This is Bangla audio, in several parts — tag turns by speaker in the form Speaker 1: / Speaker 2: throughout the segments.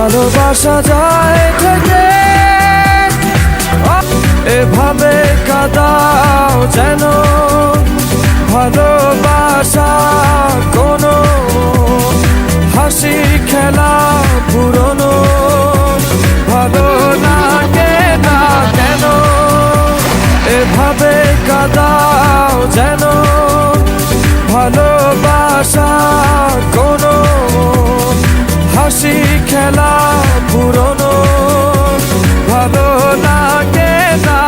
Speaker 1: ভালোবাসা যায় থেকে এভাবে কাঁদাও যেন ভালোবাসা কোনো হাসি খেলা পুরনো ভালো লাগে না কেন এভাবে কাঁদাও যেন ভালোবাসা কোনো হাসি খেলা পুরনো ভালো লাগে না।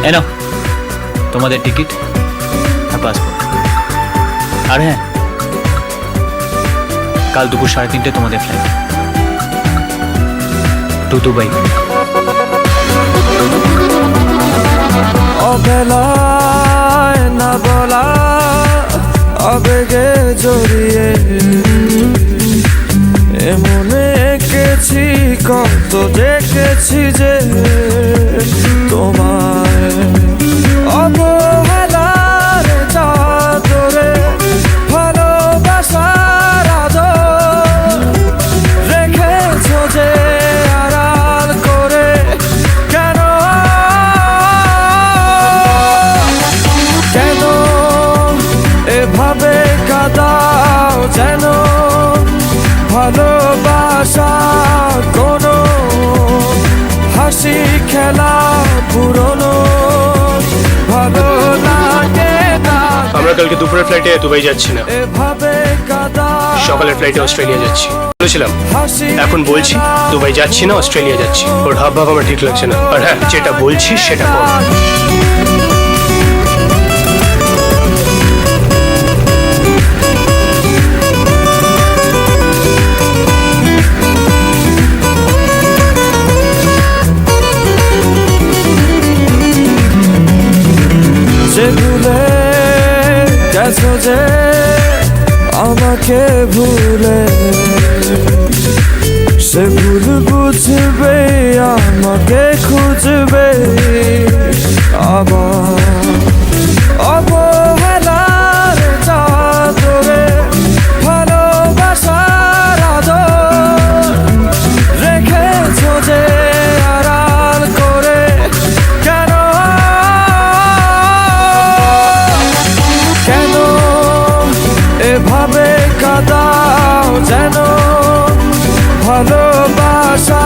Speaker 2: এনো তোমাদের টিকিট আর পাসপোর্ট। আর হ্যাঁ, কাল দুপুর 3:30 তোমাদের ফ্লাইট টু দুবাই।
Speaker 1: অবেলায় না বলা আবেগে জড়িয়ে এমনে এঁকেছি কত দেখেছি যে তোমায় অবহেলার চাদরে ভালোবাসার আদর রেখেছো যে আড়াল করে কেন কেন এভাবে কাঁদাও যেন ভালোবাসা কোনো হাসি খেলা পুরনো ভালো লাগে না।
Speaker 3: আমরা কালকে দুপুরের ফ্লাইটে দুবাই যাচ্ছি না,
Speaker 1: এভাবে কাঁদাও
Speaker 3: সকালের ফ্লাইটে অস্ট্রেলিয়া যাচ্ছি। বলেছিলাম, এখন বলছি দুবাই যাচ্ছি না, অস্ট্রেলিয়া যাচ্ছি। ওর হাব ভাব আমার ঠিক লাগছে না। আর হ্যাঁ, যেটা বলছি সেটা কর।
Speaker 1: যে ভুলে গেছো যে আমাকে ভুলে সে ভুল বুঝবে আমাকে খুঁজবে আবার অবহেলার চাদরে ভালোবাসার আদর রেখেছো যে আড়াল করে কেন কেন এভাবে কাঁদাও যেন ভালোবাসা